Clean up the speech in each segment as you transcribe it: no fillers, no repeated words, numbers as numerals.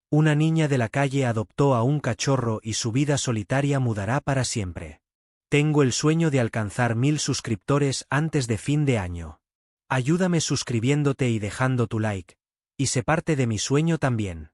Una niña de la calle adoptó a un cachorro y su vida solitaria mudará para siempre. Tengo el sueño de alcanzar 1000 suscriptores antes de fin de año. Ayúdame suscribiéndote y dejando tu like, y sé parte de mi sueño también.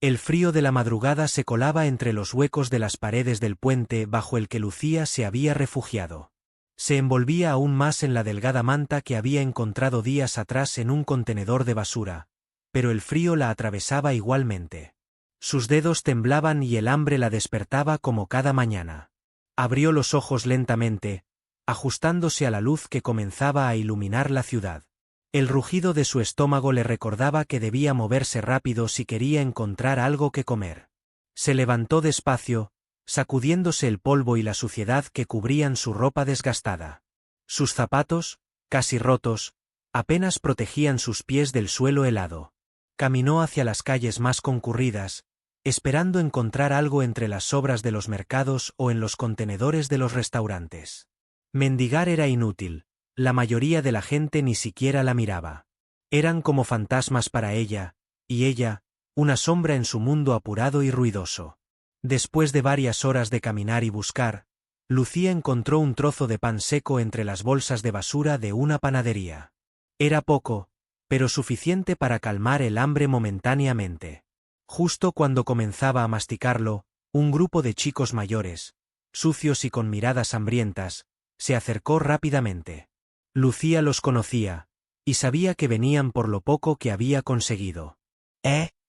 El frío de la madrugada se colaba entre los huecos de las paredes del puente bajo el que Lucía se había refugiado. Se envolvía aún más en la delgada manta que había encontrado días atrás en un contenedor de basura, pero el frío la atravesaba igualmente. Sus dedos temblaban y el hambre la despertaba como cada mañana. Abrió los ojos lentamente, ajustándose a la luz que comenzaba a iluminar la ciudad. El rugido de su estómago le recordaba que debía moverse rápido si quería encontrar algo que comer. Se levantó despacio, sacudiéndose el polvo y la suciedad que cubrían su ropa desgastada. Sus zapatos, casi rotos, apenas protegían sus pies del suelo helado. Caminó hacia las calles más concurridas, esperando encontrar algo entre las sobras de los mercados o en los contenedores de los restaurantes. Mendigar era inútil. La mayoría de la gente ni siquiera la miraba. Eran como fantasmas para ella, y ella, una sombra en su mundo apurado y ruidoso. Después de varias horas de caminar y buscar, Lucía encontró un trozo de pan seco entre las bolsas de basura de una panadería. Era poco, pero suficiente para calmar el hambre momentáneamente. Justo cuando comenzaba a masticarlo, un grupo de chicos mayores, sucios y con miradas hambrientas, se acercó rápidamente. Lucía los conocía, y sabía que venían por lo poco que había conseguido.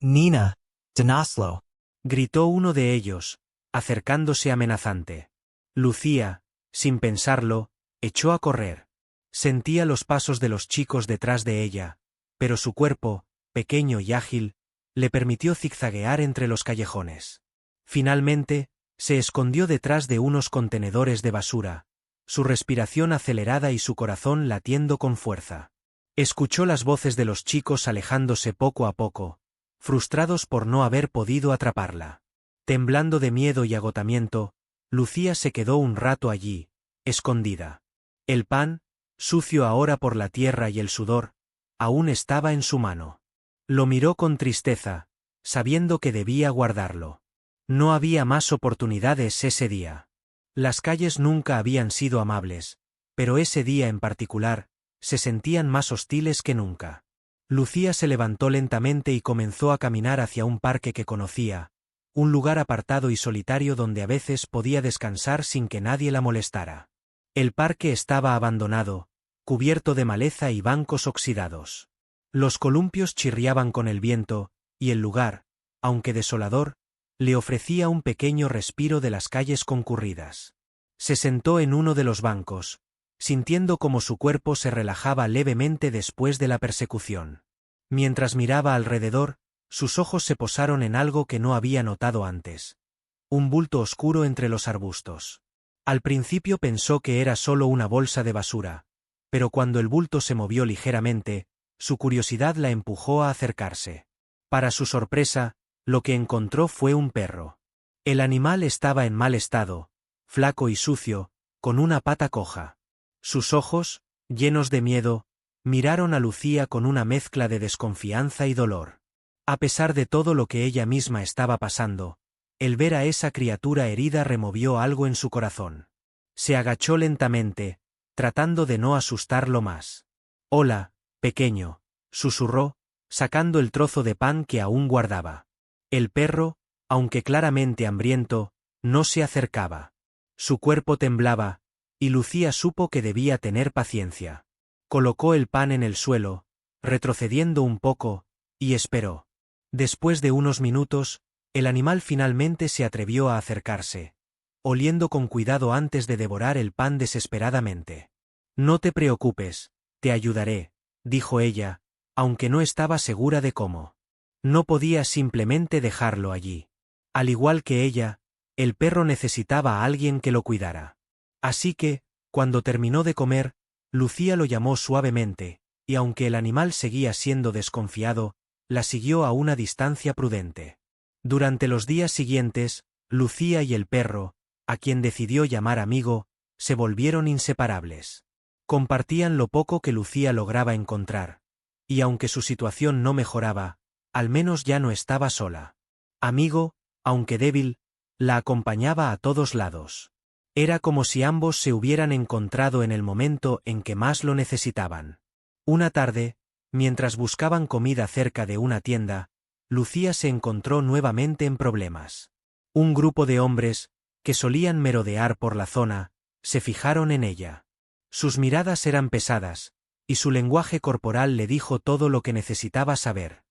Nina, Danaslo, gritó uno de ellos, acercándose amenazante. Lucía, sin pensarlo, echó a correr. Sentía los pasos de los chicos detrás de ella, pero su cuerpo, pequeño y ágil, le permitió zigzaguear entre los callejones. Finalmente, se escondió detrás de unos contenedores de basura, su respiración acelerada y su corazón latiendo con fuerza. Escuchó las voces de los chicos alejándose poco a poco, frustrados por no haber podido atraparla. Temblando de miedo y agotamiento, Lucía se quedó un rato allí, escondida. El pan, sucio ahora por la tierra y el sudor, aún estaba en su mano. Lo miró con tristeza, sabiendo que debía guardarlo. No había más oportunidades ese día. Las calles nunca habían sido amables, pero ese día en particular, se sentían más hostiles que nunca. Lucía se levantó lentamente y comenzó a caminar hacia un parque que conocía, un lugar apartado y solitario donde a veces podía descansar sin que nadie la molestara. El parque estaba abandonado, cubierto de maleza y bancos oxidados. Los columpios chirriaban con el viento, y el lugar, aunque desolador, le ofrecía un pequeño respiro de las calles concurridas. Se sentó en uno de los bancos, sintiendo como su cuerpo se relajaba levemente después de la persecución. Mientras miraba alrededor, sus ojos se posaron en algo que no había notado antes. Un bulto oscuro entre los arbustos. Al principio pensó que era solo una bolsa de basura, pero cuando el bulto se movió ligeramente, su curiosidad la empujó a acercarse. Para su sorpresa, lo que encontró fue un perro. El animal estaba en mal estado, flaco y sucio, con una pata coja. Sus ojos, llenos de miedo, miraron a Lucía con una mezcla de desconfianza y dolor. A pesar de todo lo que ella misma estaba pasando, el ver a esa criatura herida removió algo en su corazón. Se agachó lentamente, tratando de no asustarlo más. «Hola, pequeño», susurró, sacando el trozo de pan que aún guardaba. El perro, aunque claramente hambriento, no se acercaba. Su cuerpo temblaba, y Lucía supo que debía tener paciencia. Colocó el pan en el suelo, retrocediendo un poco, y esperó. Después de unos minutos, el animal finalmente se atrevió a acercarse, oliendo con cuidado antes de devorar el pan desesperadamente. «No te preocupes, te ayudaré», dijo ella, aunque no estaba segura de cómo. No podía simplemente dejarlo allí. Al igual que ella, el perro necesitaba a alguien que lo cuidara. Así que, cuando terminó de comer, Lucía lo llamó suavemente, y aunque el animal seguía siendo desconfiado, la siguió a una distancia prudente. Durante los días siguientes, Lucía y el perro, a quien decidió llamar amigo, se volvieron inseparables. Compartían lo poco que Lucía lograba encontrar, y aunque su situación no mejoraba, al menos ya no estaba sola. Amigo, aunque débil, la acompañaba a todos lados. Era como si ambos se hubieran encontrado en el momento en que más lo necesitaban. Una tarde, mientras buscaban comida cerca de una tienda, Lucía se encontró nuevamente en problemas. Un grupo de hombres, que solían merodear por la zona, se fijaron en ella. Sus miradas eran pesadas, y su lenguaje corporal le dijo todo lo que necesitaba saber.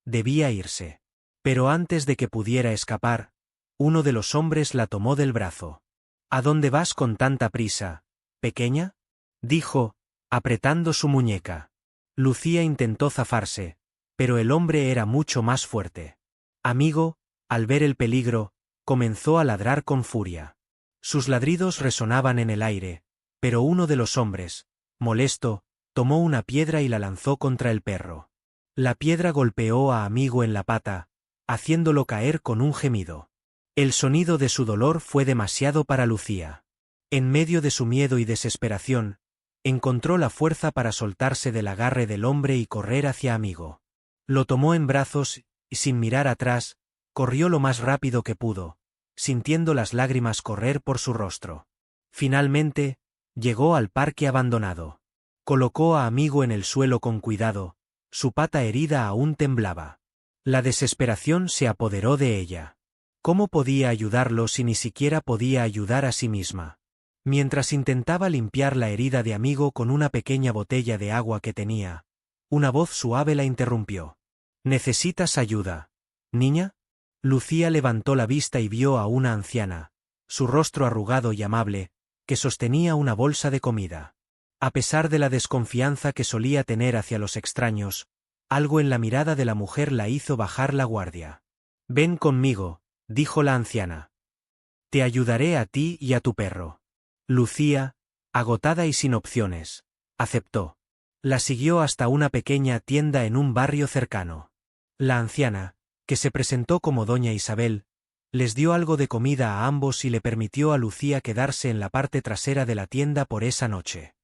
Debía irse. Pero antes de que pudiera escapar, uno de los hombres la tomó del brazo. ¿A dónde vas con tanta prisa, pequeña?, dijo, apretando su muñeca. Lucía intentó zafarse, pero el hombre era mucho más fuerte. Amigo, al ver el peligro, comenzó a ladrar con furia. Sus ladridos resonaban en el aire, pero uno de los hombres, molesto, tomó una piedra y la lanzó contra el perro. La piedra golpeó a Amigo en la pata, haciéndolo caer con un gemido. El sonido de su dolor fue demasiado para Lucía. En medio de su miedo y desesperación, encontró la fuerza para soltarse del agarre del hombre y correr hacia Amigo. Lo tomó en brazos y, sin mirar atrás, corrió lo más rápido que pudo, sintiendo las lágrimas correr por su rostro. Finalmente, llegó al parque abandonado. Colocó a Amigo en el suelo con cuidado, su pata herida aún temblaba. La desesperación se apoderó de ella. ¿Cómo podía ayudarlo si ni siquiera podía ayudar a sí misma? Mientras intentaba limpiar la herida de Amigo con una pequeña botella de agua que tenía, una voz suave la interrumpió. ¿Necesitas ayuda, niña? Lucía levantó la vista y vio a una anciana, su rostro arrugado y amable, que sostenía una bolsa de comida. A pesar de la desconfianza que solía tener hacia los extraños, algo en la mirada de la mujer la hizo bajar la guardia. Ven conmigo, dijo la anciana. Te ayudaré a ti y a tu perro. Lucía, agotada y sin opciones, aceptó. La siguió hasta una pequeña tienda en un barrio cercano. La anciana, que se presentó como doña Isabel, les dio algo de comida a ambos y le permitió a Lucía quedarse en la parte trasera de la tienda por esa noche.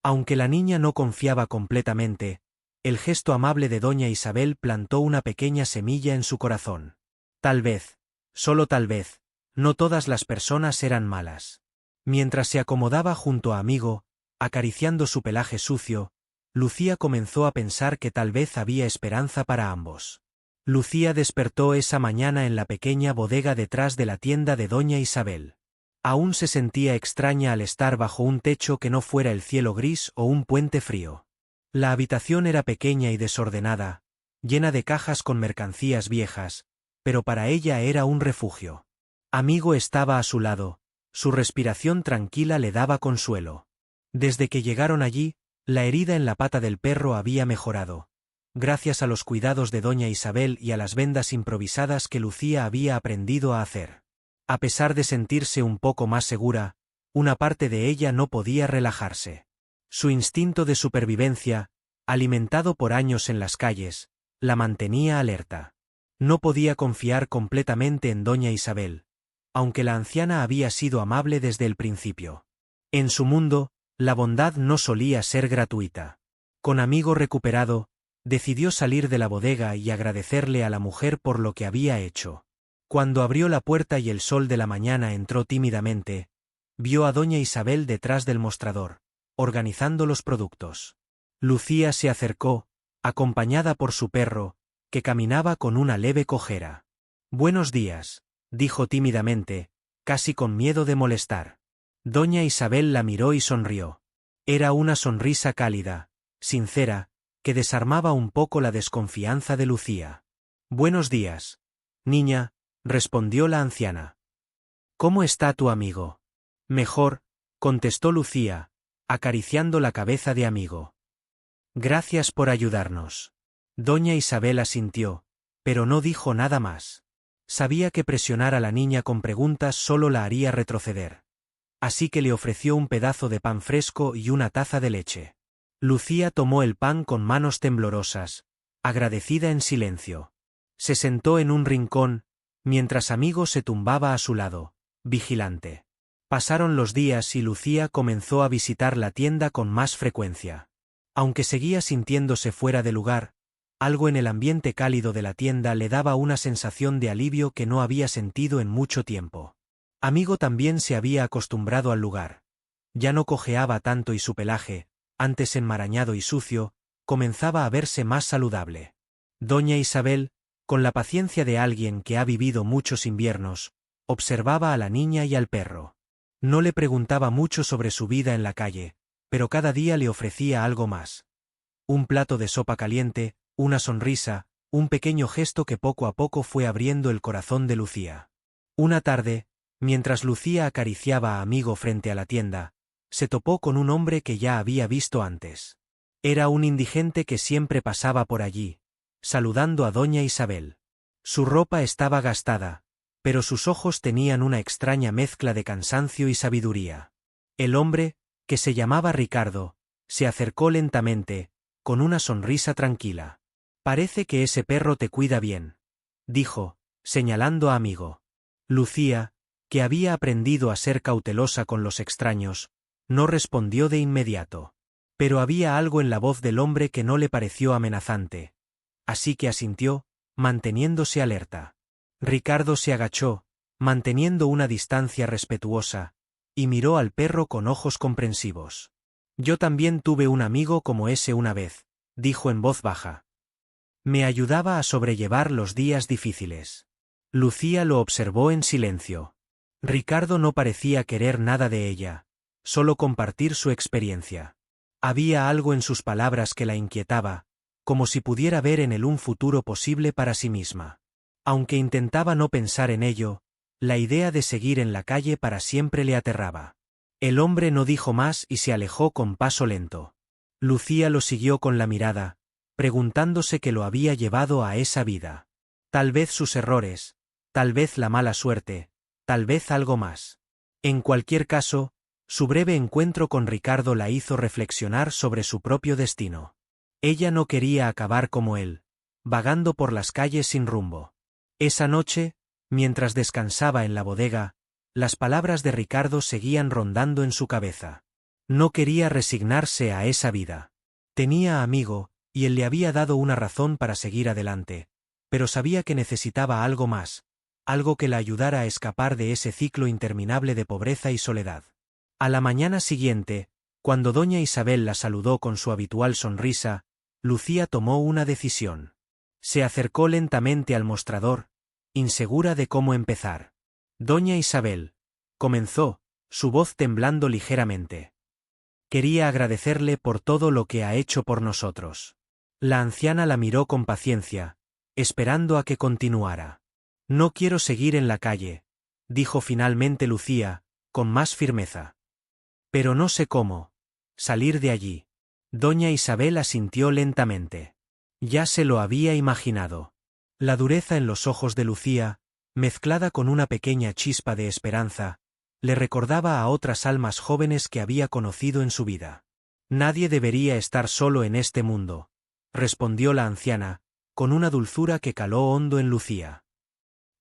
Aunque la niña no confiaba completamente, el gesto amable de doña Isabel plantó una pequeña semilla en su corazón. Tal vez, solo tal vez, no todas las personas eran malas. Mientras se acomodaba junto a Amigo, acariciando su pelaje sucio, Lucía comenzó a pensar que tal vez había esperanza para ambos. Lucía despertó esa mañana en la pequeña bodega detrás de la tienda de doña Isabel. Aún se sentía extraña al estar bajo un techo que no fuera el cielo gris o un puente frío. La habitación era pequeña y desordenada, llena de cajas con mercancías viejas, pero para ella era un refugio. Amigo estaba a su lado, su respiración tranquila le daba consuelo. Desde que llegaron allí, la herida en la pata del perro había mejorado, gracias a los cuidados de doña Isabel y a las vendas improvisadas que Lucía había aprendido a hacer. A pesar de sentirse un poco más segura, una parte de ella no podía relajarse. Su instinto de supervivencia, alimentado por años en las calles, la mantenía alerta. No podía confiar completamente en doña Isabel, aunque la anciana había sido amable desde el principio. En su mundo, la bondad no solía ser gratuita. Con Amigo recuperado, decidió salir de la bodega y agradecerle a la mujer por lo que había hecho. Cuando abrió la puerta y el sol de la mañana entró tímidamente, vio a doña Isabel detrás del mostrador, organizando los productos. Lucía se acercó, acompañada por su perro, que caminaba con una leve cojera. «Buenos días», dijo tímidamente, casi con miedo de molestar. Doña Isabel la miró y sonrió. Era una sonrisa cálida, sincera, que desarmaba un poco la desconfianza de Lucía. «Buenos días, niña», respondió la anciana. «¿Cómo está tu amigo?» «Mejor», contestó Lucía, acariciando la cabeza de Amigo. «Gracias por ayudarnos». Doña Isabel asintió, pero no dijo nada más. Sabía que presionar a la niña con preguntas solo la haría retroceder. Así que le ofreció un pedazo de pan fresco y una taza de leche. Lucía tomó el pan con manos temblorosas, agradecida en silencio. Se sentó en un rincón, mientras Amigo se tumbaba a su lado, vigilante. Pasaron los días y Lucía comenzó a visitar la tienda con más frecuencia. Aunque seguía sintiéndose fuera de lugar, Algo en el ambiente cálido de la tienda le daba una sensación de alivio que no había sentido en mucho tiempo. Amigo también se había acostumbrado al lugar. Ya no cojeaba tanto y su pelaje, antes enmarañado y sucio, comenzaba a verse más saludable. Doña Isabel, con la paciencia de alguien que ha vivido muchos inviernos, observaba a la niña y al perro. No le preguntaba mucho sobre su vida en la calle, pero cada día le ofrecía algo más. Un plato de sopa caliente, una sonrisa, un pequeño gesto que poco a poco fue abriendo el corazón de Lucía. Una tarde, mientras Lucía acariciaba a Amigo frente a la tienda, se topó con un hombre que ya había visto antes. Era un indigente que siempre pasaba por allí, saludando a doña Isabel. Su ropa estaba gastada, pero sus ojos tenían una extraña mezcla de cansancio y sabiduría. El hombre, que se llamaba Ricardo, se acercó lentamente, con una sonrisa tranquila. «Parece que ese perro te cuida bien», dijo, señalando a Amigo. Lucía, que había aprendido a ser cautelosa con los extraños, no respondió de inmediato. Pero había algo en la voz del hombre que no le pareció amenazante. Así que asintió, manteniéndose alerta. Ricardo se agachó, manteniendo una distancia respetuosa, y miró al perro con ojos comprensivos. «Yo también tuve un amigo como ese una vez», dijo en voz baja. «Me ayudaba a sobrellevar los días difíciles». Lucía lo observó en silencio. Ricardo no parecía querer nada de ella, solo compartir su experiencia. Había algo en sus palabras que la inquietaba, como si pudiera ver en él un futuro posible para sí misma. Aunque intentaba no pensar en ello, la idea de seguir en la calle para siempre le aterraba. El hombre no dijo más y se alejó con paso lento. Lucía lo siguió con la mirada, preguntándose qué lo había llevado a esa vida. Tal vez sus errores, tal vez la mala suerte, tal vez algo más. En cualquier caso, su breve encuentro con Ricardo la hizo reflexionar sobre su propio destino. Ella no quería acabar como él, vagando por las calles sin rumbo. Esa noche, mientras descansaba en la bodega, las palabras de Ricardo seguían rondando en su cabeza. No quería resignarse a esa vida. Tenía amigo, y él le había dado una razón para seguir adelante, pero sabía que necesitaba algo más, algo que la ayudara a escapar de ese ciclo interminable de pobreza y soledad. A la mañana siguiente, cuando doña Isabel la saludó con su habitual sonrisa, Lucía tomó una decisión. Se acercó lentamente al mostrador, insegura de cómo empezar. «Doña Isabel», comenzó, su voz temblando ligeramente. «Quería agradecerle por todo lo que ha hecho por nosotros». La anciana la miró con paciencia, esperando a que continuara. «No quiero seguir en la calle», dijo finalmente Lucía, con más firmeza. «Pero no sé cómo salir de allí». Doña Isabel asintió lentamente. Ya se lo había imaginado. La dureza en los ojos de Lucía, mezclada con una pequeña chispa de esperanza, le recordaba a otras almas jóvenes que había conocido en su vida. «Nadie debería estar solo en este mundo», respondió la anciana, con una dulzura que caló hondo en Lucía.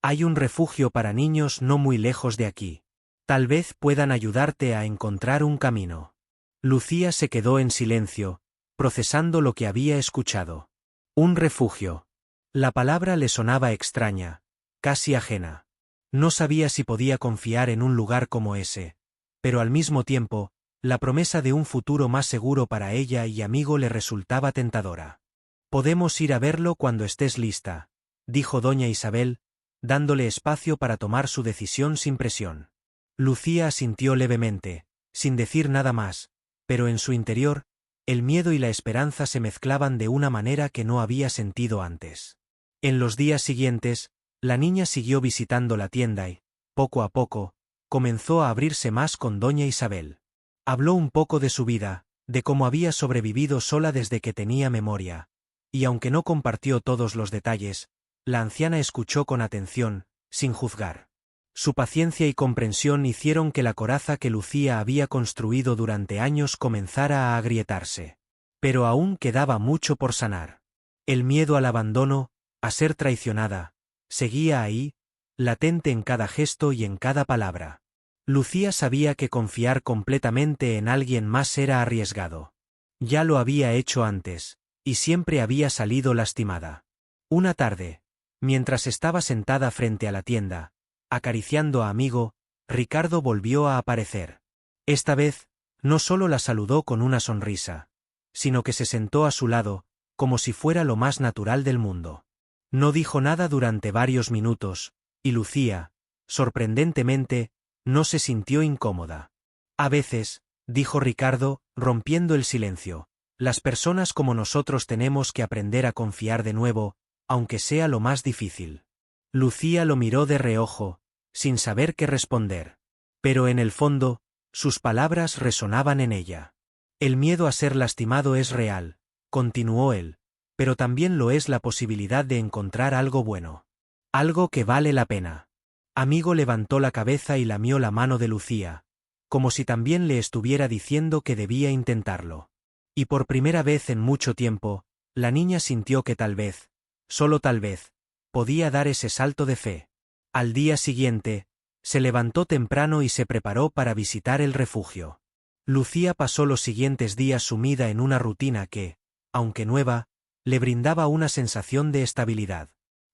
«Hay un refugio para niños no muy lejos de aquí. Tal vez puedan ayudarte a encontrar un camino». Lucía se quedó en silencio, procesando lo que había escuchado. Un refugio. La palabra le sonaba extraña, casi ajena. No sabía si podía confiar en un lugar como ese, pero al mismo tiempo, la promesa de un futuro más seguro para ella y amigo le resultaba tentadora. «Podemos ir a verlo cuando estés lista», dijo doña Isabel, dándole espacio para tomar su decisión sin presión. Lucía asintió levemente, sin decir nada más, pero en su interior, el miedo y la esperanza se mezclaban de una manera que no había sentido antes. En los días siguientes, la niña siguió visitando la tienda y, poco a poco, comenzó a abrirse más con doña Isabel. Habló un poco de su vida, de cómo había sobrevivido sola desde que tenía memoria, y aunque no compartió todos los detalles, la anciana escuchó con atención, sin juzgar. Su paciencia y comprensión hicieron que la coraza que Lucía había construido durante años comenzara a agrietarse. Pero aún quedaba mucho por sanar. El miedo al abandono, a ser traicionada, seguía ahí, latente en cada gesto y en cada palabra. Lucía sabía que confiar completamente en alguien más era arriesgado. Ya lo había hecho antes, y siempre había salido lastimada. Una tarde, mientras estaba sentada frente a la tienda, acariciando a Amigo, Ricardo volvió a aparecer. Esta vez, no solo la saludó con una sonrisa, sino que se sentó a su lado, como si fuera lo más natural del mundo. No dijo nada durante varios minutos, y Lucía, sorprendentemente, no se sintió incómoda. A veces, dijo Ricardo, rompiendo el silencio, las personas como nosotros tenemos que aprender a confiar de nuevo, aunque sea lo más difícil. Lucía lo miró de reojo, sin saber qué responder. Pero en el fondo, sus palabras resonaban en ella. El miedo a ser lastimado es real, continuó él, pero también lo es la posibilidad de encontrar algo bueno. Algo que vale la pena. Amigo levantó la cabeza y lamió la mano de Lucía, como si también le estuviera diciendo que debía intentarlo. Y por primera vez en mucho tiempo, la niña sintió que tal vez, solo tal vez, podía dar ese salto de fe. Al día siguiente, se levantó temprano y se preparó para visitar el refugio. Lucía pasó los siguientes días sumida en una rutina que, aunque nueva, le brindaba una sensación de estabilidad.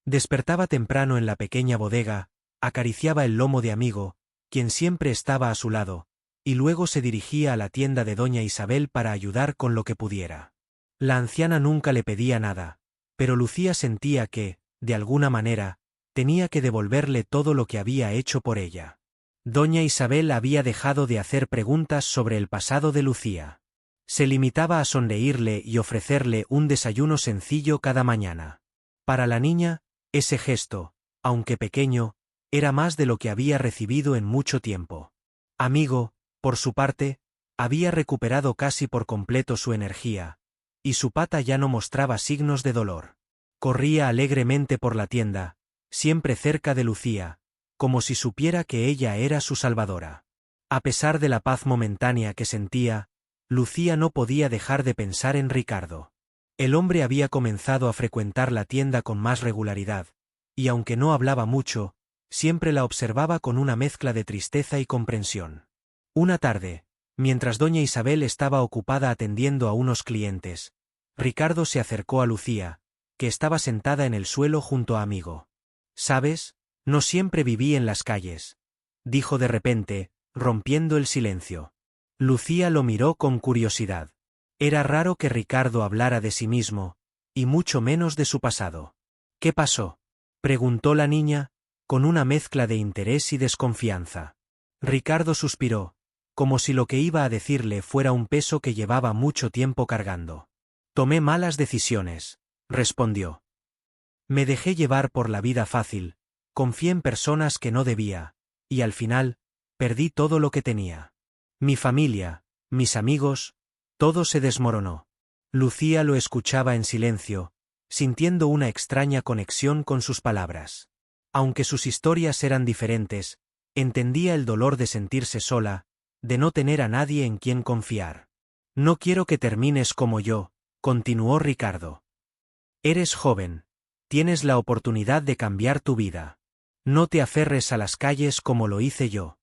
Despertaba temprano en la pequeña bodega, acariciaba el lomo de Amigo, quien siempre estaba a su lado, y luego se dirigía a la tienda de doña Isabel para ayudar con lo que pudiera. La anciana nunca le pedía nada, pero Lucía sentía que, de alguna manera, tenía que devolverle todo lo que había hecho por ella. Doña Isabel había dejado de hacer preguntas sobre el pasado de Lucía. Se limitaba a sonreírle y ofrecerle un desayuno sencillo cada mañana. Para la niña, ese gesto, aunque pequeño, era más de lo que había recibido en mucho tiempo. Amigo, por su parte, había recuperado casi por completo su energía, y su pata ya no mostraba signos de dolor. Corría alegremente por la tienda, siempre cerca de Lucía, como si supiera que ella era su salvadora. A pesar de la paz momentánea que sentía, Lucía no podía dejar de pensar en Ricardo. El hombre había comenzado a frecuentar la tienda con más regularidad, y aunque no hablaba mucho, siempre la observaba con una mezcla de tristeza y comprensión. Una tarde, mientras doña Isabel estaba ocupada atendiendo a unos clientes, Ricardo se acercó a Lucía, que estaba sentada en el suelo junto a Amigo. «¿Sabes? No siempre viví en las calles», dijo de repente, rompiendo el silencio. Lucía lo miró con curiosidad. Era raro que Ricardo hablara de sí mismo, y mucho menos de su pasado. «¿Qué pasó?», preguntó la niña, con una mezcla de interés y desconfianza. Ricardo suspiró, como si lo que iba a decirle fuera un peso que llevaba mucho tiempo cargando. «Tomé malas decisiones», respondió. «Me dejé llevar por la vida fácil, confié en personas que no debía, y al final, perdí todo lo que tenía. Mi familia, mis amigos, todo se desmoronó». Lucía lo escuchaba en silencio, sintiendo una extraña conexión con sus palabras. Aunque sus historias eran diferentes, entendía el dolor de sentirse sola, de no tener a nadie en quien confiar. «No quiero que termines como yo», continuó Ricardo. «Eres joven. Tienes la oportunidad de cambiar tu vida. No te aferres a las calles como lo hice yo».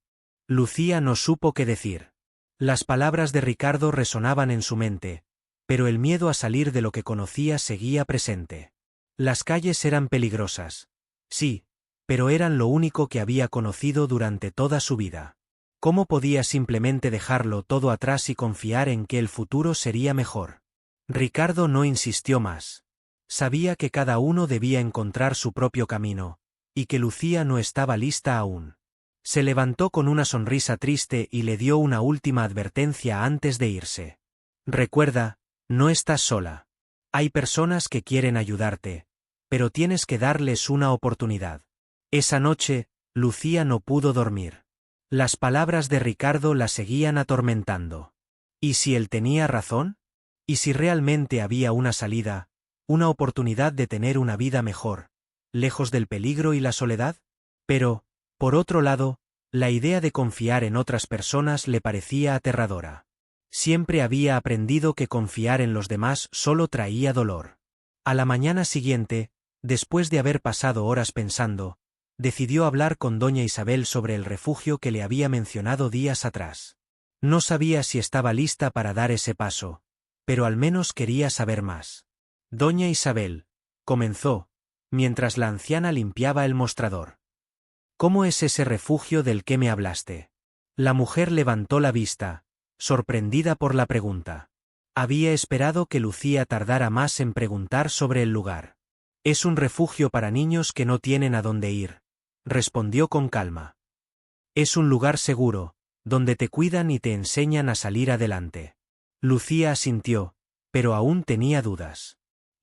Lucía no supo qué decir. Las palabras de Ricardo resonaban en su mente, pero el miedo a salir de lo que conocía seguía presente. Las calles eran peligrosas. Sí, pero eran lo único que había conocido durante toda su vida. ¿Cómo podía simplemente dejarlo todo atrás y confiar en que el futuro sería mejor? Ricardo no insistió más. Sabía que cada uno debía encontrar su propio camino, y que Lucía no estaba lista aún. Se levantó con una sonrisa triste y le dio una última advertencia antes de irse. «Recuerda, no estás sola. Hay personas que quieren ayudarte, pero tienes que darles una oportunidad». Esa noche, Lucía no pudo dormir. Las palabras de Ricardo la seguían atormentando. ¿Y si él tenía razón? ¿Y si realmente había una salida, una oportunidad de tener una vida mejor, lejos del peligro y la soledad? Pero, por otro lado, la idea de confiar en otras personas le parecía aterradora. Siempre había aprendido que confiar en los demás solo traía dolor. A la mañana siguiente, después de haber pasado horas pensando, decidió hablar con doña Isabel sobre el refugio que le había mencionado días atrás. No sabía si estaba lista para dar ese paso, pero al menos quería saber más. Doña Isabel, comenzó, mientras la anciana limpiaba el mostrador. ¿Cómo es ese refugio del que me hablaste? La mujer levantó la vista, sorprendida por la pregunta. Había esperado que Lucía tardara más en preguntar sobre el lugar. Es un refugio para niños que no tienen a dónde ir, respondió con calma. Es un lugar seguro, donde te cuidan y te enseñan a salir adelante. Lucía asintió, pero aún tenía dudas.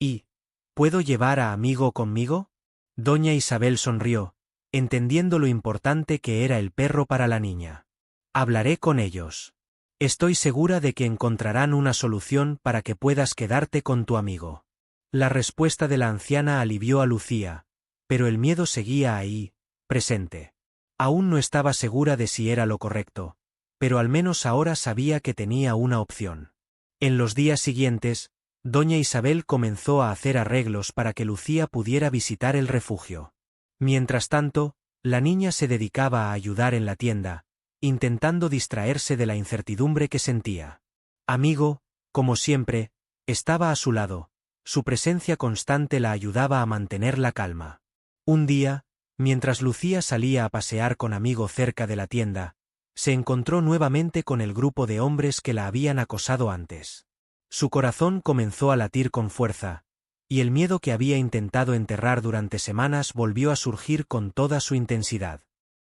¿Y puedo llevar a Amigo conmigo? Doña Isabel sonrió, entendiendo lo importante que era el perro para la niña. Hablaré con ellos. Estoy segura de que encontrarán una solución para que puedas quedarte con tu amigo. La respuesta de la anciana alivió a Lucía, pero el miedo seguía ahí, presente. Aún no estaba segura de si era lo correcto, pero al menos ahora sabía que tenía una opción. En los días siguientes, doña Isabel comenzó a hacer arreglos para que Lucía pudiera visitar el refugio. Mientras tanto, la niña se dedicaba a ayudar en la tienda, intentando distraerse de la incertidumbre que sentía. Amigo, como siempre, estaba a su lado, su presencia constante la ayudaba a mantener la calma. Un día, mientras Lucía salía a pasear con Amigo cerca de la tienda, se encontró nuevamente con el grupo de hombres que la habían acosado antes. Su corazón comenzó a latir con fuerza, y el miedo que había intentado enterrar durante semanas volvió a surgir con toda su intensidad.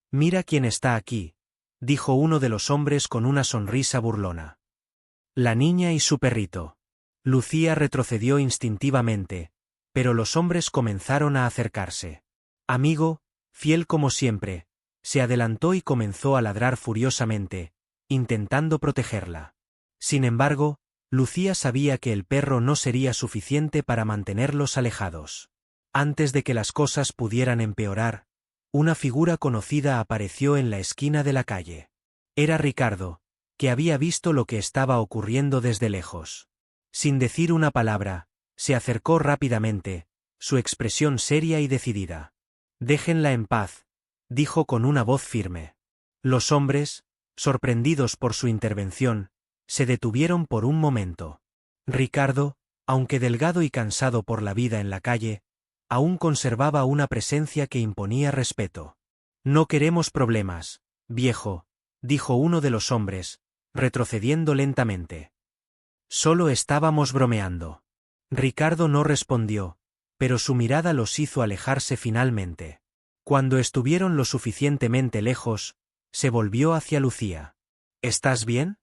«Mira quién está aquí», dijo uno de los hombres con una sonrisa burlona. La niña y su perrito. Lucía retrocedió instintivamente, pero los hombres comenzaron a acercarse. Amigo, fiel como siempre, se adelantó y comenzó a ladrar furiosamente, intentando protegerla. Sin embargo, Lucía sabía que el perro no sería suficiente para mantenerlos alejados. Antes de que las cosas pudieran empeorar, una figura conocida apareció en la esquina de la calle. Era Ricardo, que había visto lo que estaba ocurriendo desde lejos. Sin decir una palabra, se acercó rápidamente, su expresión seria y decidida. «Déjenla en paz», dijo con una voz firme. Los hombres, sorprendidos por su intervención, se detuvieron por un momento. Ricardo, aunque delgado y cansado por la vida en la calle, aún conservaba una presencia que imponía respeto. «No queremos problemas, viejo», dijo uno de los hombres, retrocediendo lentamente. «Solo estábamos bromeando». Ricardo no respondió, pero su mirada los hizo alejarse finalmente. Cuando estuvieron lo suficientemente lejos, se volvió hacia Lucía. «¿Estás bien?»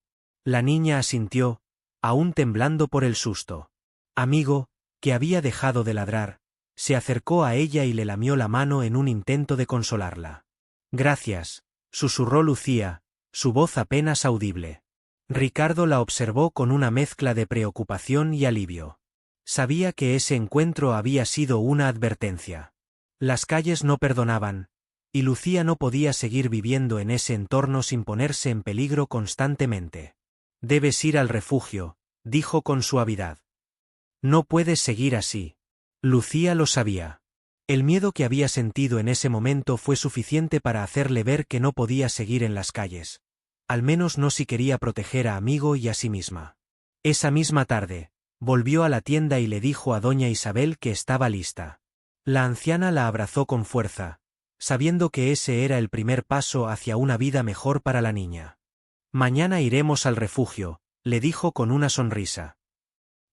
La niña asintió, aún temblando por el susto. Amigo, que había dejado de ladrar, se acercó a ella y le lamió la mano en un intento de consolarla. «Gracias», susurró Lucía, su voz apenas audible. Ricardo la observó con una mezcla de preocupación y alivio. Sabía que ese encuentro había sido una advertencia. Las calles no perdonaban, y Lucía no podía seguir viviendo en ese entorno sin ponerse en peligro constantemente. «Debes ir al refugio», dijo con suavidad. «No puedes seguir así». Lucía lo sabía. El miedo que había sentido en ese momento fue suficiente para hacerle ver que no podía seguir en las calles, al menos no si quería proteger a Amigo y a sí misma. Esa misma tarde, volvió a la tienda y le dijo a doña Isabel que estaba lista. La anciana la abrazó con fuerza, sabiendo que ese era el primer paso hacia una vida mejor para la niña. «Mañana iremos al refugio», le dijo con una sonrisa.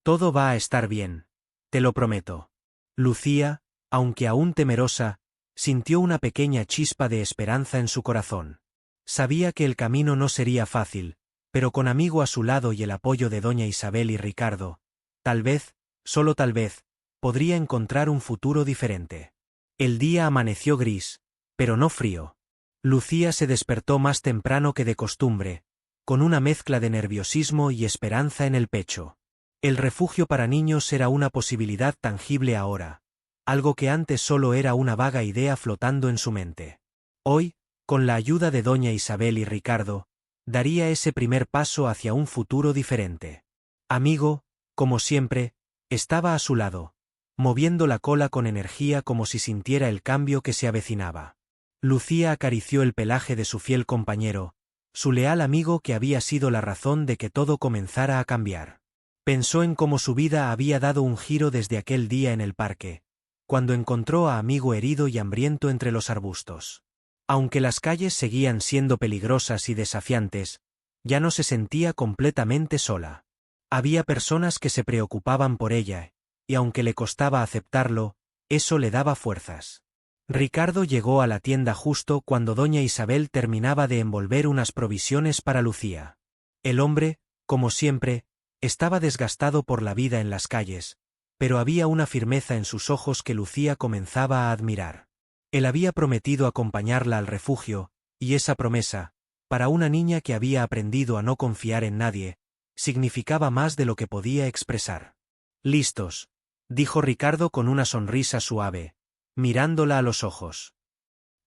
«Todo va a estar bien. Te lo prometo». Lucía, aunque aún temerosa, sintió una pequeña chispa de esperanza en su corazón. Sabía que el camino no sería fácil, pero con Amigo a su lado y el apoyo de doña Isabel y Ricardo, tal vez, solo tal vez, podría encontrar un futuro diferente. El día amaneció gris, pero no frío. Lucía se despertó más temprano que de costumbre, con una mezcla de nerviosismo y esperanza en el pecho. El refugio para niños era una posibilidad tangible ahora, algo que antes solo era una vaga idea flotando en su mente. Hoy, con la ayuda de doña Isabel y Ricardo, daría ese primer paso hacia un futuro diferente. Amigo, como siempre, estaba a su lado, moviendo la cola con energía como si sintiera el cambio que se avecinaba. Lucía acarició el pelaje de su fiel compañero, su leal amigo que había sido la razón de que todo comenzara a cambiar. Pensó en cómo su vida había dado un giro desde aquel día en el parque, cuando encontró a amigo herido y hambriento entre los arbustos. Aunque las calles seguían siendo peligrosas y desafiantes, ya no se sentía completamente sola. Había personas que se preocupaban por ella, y aunque le costaba aceptarlo, eso le daba fuerzas. Ricardo llegó a la tienda justo cuando doña Isabel terminaba de envolver unas provisiones para Lucía. El hombre, como siempre, estaba desgastado por la vida en las calles, pero había una firmeza en sus ojos que Lucía comenzaba a admirar. Él había prometido acompañarla al refugio, y esa promesa, para una niña que había aprendido a no confiar en nadie, significaba más de lo que podía expresar. «Listos», dijo Ricardo con una sonrisa suave, mirándola a los ojos.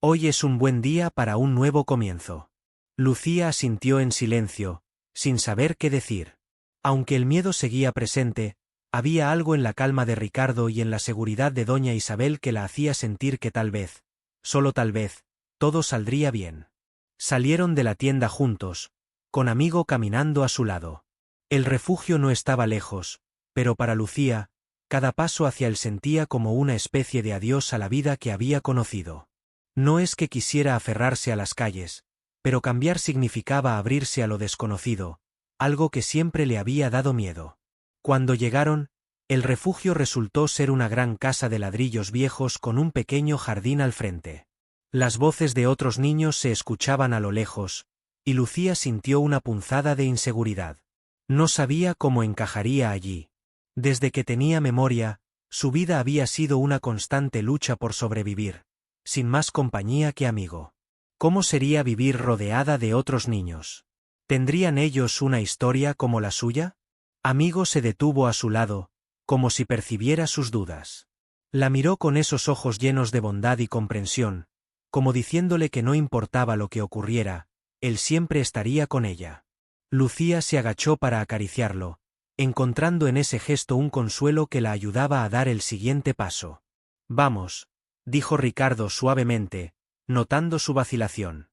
«Hoy es un buen día para un nuevo comienzo». Lucía asintió en silencio, sin saber qué decir. Aunque el miedo seguía presente, había algo en la calma de Ricardo y en la seguridad de doña Isabel que la hacía sentir que tal vez, solo tal vez, todo saldría bien. Salieron de la tienda juntos, con amigo caminando a su lado. El refugio no estaba lejos, pero para Lucía, cada paso hacia él sentía como una especie de adiós a la vida que había conocido. No es que quisiera aferrarse a las calles, pero cambiar significaba abrirse a lo desconocido, algo que siempre le había dado miedo. Cuando llegaron, el refugio resultó ser una gran casa de ladrillos viejos con un pequeño jardín al frente. Las voces de otros niños se escuchaban a lo lejos, y Lucía sintió una punzada de inseguridad. No sabía cómo encajaría allí. Desde que tenía memoria, su vida había sido una constante lucha por sobrevivir, sin más compañía que amigo. ¿Cómo sería vivir rodeada de otros niños? ¿Tendrían ellos una historia como la suya? Amigo se detuvo a su lado, como si percibiera sus dudas. La miró con esos ojos llenos de bondad y comprensión, como diciéndole que no importaba lo que ocurriera, él siempre estaría con ella. Lucía se agachó para acariciarlo, encontrando en ese gesto un consuelo que la ayudaba a dar el siguiente paso. «Vamos», dijo Ricardo suavemente, notando su vacilación.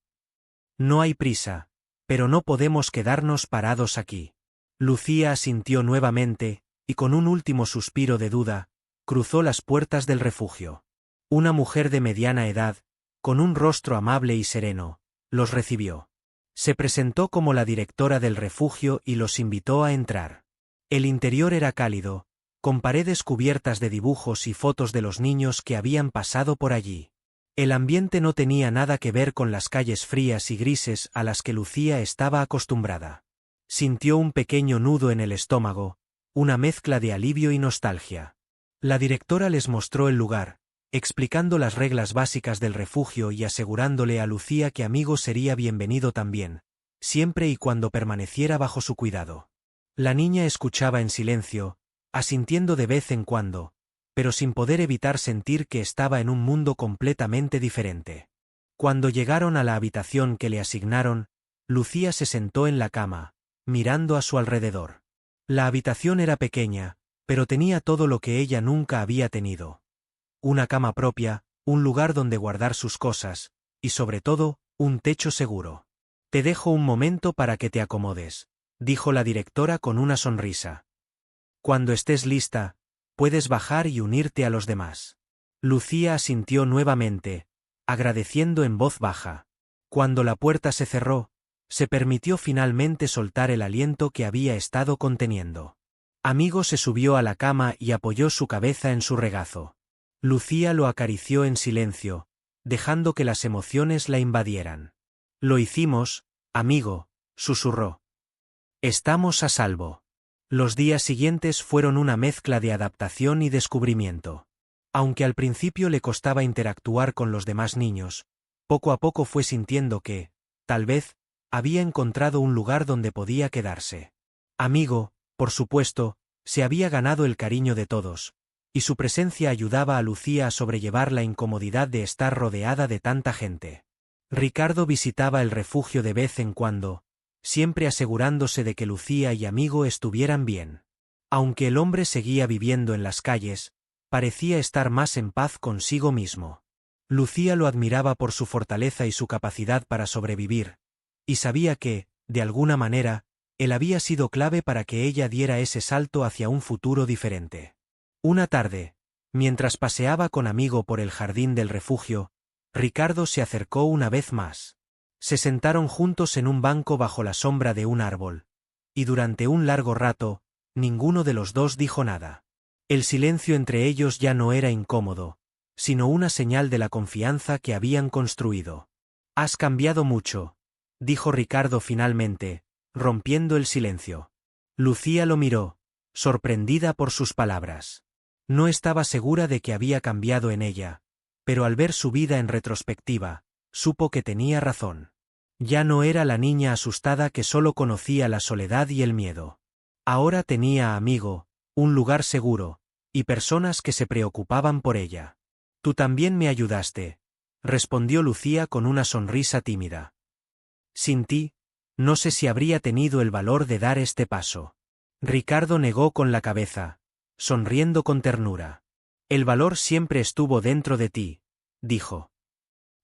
«No hay prisa, pero no podemos quedarnos parados aquí». Lucía asintió nuevamente, y con un último suspiro de duda, cruzó las puertas del refugio. Una mujer de mediana edad, con un rostro amable y sereno, los recibió. Se presentó como la directora del refugio y los invitó a entrar. El interior era cálido, con paredes cubiertas de dibujos y fotos de los niños que habían pasado por allí. El ambiente no tenía nada que ver con las calles frías y grises a las que Lucía estaba acostumbrada. Sintió un pequeño nudo en el estómago, una mezcla de alivio y nostalgia. La directora les mostró el lugar, explicando las reglas básicas del refugio y asegurándole a Lucía que amigo sería bienvenido también, siempre y cuando permaneciera bajo su cuidado. La niña escuchaba en silencio, asintiendo de vez en cuando, pero sin poder evitar sentir que estaba en un mundo completamente diferente. Cuando llegaron a la habitación que le asignaron, Lucía se sentó en la cama, mirando a su alrededor. La habitación era pequeña, pero tenía todo lo que ella nunca había tenido. Una cama propia, un lugar donde guardar sus cosas, y sobre todo, un techo seguro. «Te dejo un momento para que te acomodes», dijo la directora con una sonrisa. «Cuando estés lista, puedes bajar y unirte a los demás». Lucía asintió nuevamente, agradeciendo en voz baja. Cuando la puerta se cerró, se permitió finalmente soltar el aliento que había estado conteniendo. Amigo se subió a la cama y apoyó su cabeza en su regazo. Lucía lo acarició en silencio, dejando que las emociones la invadieran. «Lo hicimos, amigo», susurró. «Estamos a salvo». Los días siguientes fueron una mezcla de adaptación y descubrimiento. Aunque al principio le costaba interactuar con los demás niños, poco a poco fue sintiendo que, tal vez, había encontrado un lugar donde podía quedarse. Amigo, por supuesto, se había ganado el cariño de todos, y su presencia ayudaba a Lucía a sobrellevar la incomodidad de estar rodeada de tanta gente. Ricardo visitaba el refugio de vez en cuando, siempre asegurándose de que Lucía y amigo estuvieran bien. Aunque el hombre seguía viviendo en las calles, parecía estar más en paz consigo mismo. Lucía lo admiraba por su fortaleza y su capacidad para sobrevivir, y sabía que, de alguna manera, Él había sido clave para que ella diera ese salto hacia un futuro diferente. Una tarde, mientras paseaba con amigo por el jardín del refugio, Ricardo se acercó una vez más. Se sentaron juntos en un banco bajo la sombra de un árbol. Y durante un largo rato, ninguno de los dos dijo nada. El silencio entre ellos ya no era incómodo, sino una señal de la confianza que habían construido. «Has cambiado mucho», dijo Ricardo finalmente, rompiendo el silencio. Lucía lo miró, sorprendida por sus palabras. No estaba segura de que había cambiado en ella, pero al ver su vida en retrospectiva, supo que tenía razón. Ya no era la niña asustada que solo conocía la soledad y el miedo. Ahora tenía amigo, un lugar seguro, y personas que se preocupaban por ella. «Tú también me ayudaste», respondió Lucía con una sonrisa tímida. «Sin ti, no sé si habría tenido el valor de dar este paso». Ricardo negó con la cabeza, sonriendo con ternura. «El valor siempre estuvo dentro de ti», dijo.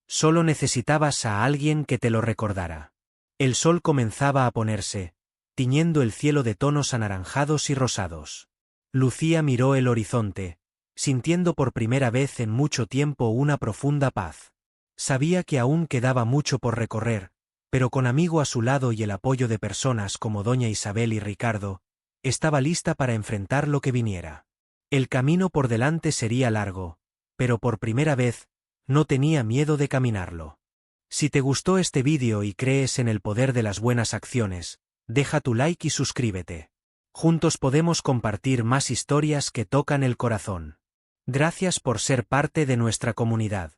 «Solo necesitabas a alguien que te lo recordara». El sol comenzaba a ponerse, tiñendo el cielo de tonos anaranjados y rosados. Lucía miró el horizonte, sintiendo por primera vez en mucho tiempo una profunda paz. Sabía que aún quedaba mucho por recorrer, pero con amigo a su lado y el apoyo de personas como doña Isabel y Ricardo, estaba lista para enfrentar lo que viniera. El camino por delante sería largo, pero por primera vez, no tenía miedo de caminarlo. Si te gustó este vídeo y crees en el poder de las buenas acciones, deja tu like y suscríbete. Juntos podemos compartir más historias que tocan el corazón. Gracias por ser parte de nuestra comunidad.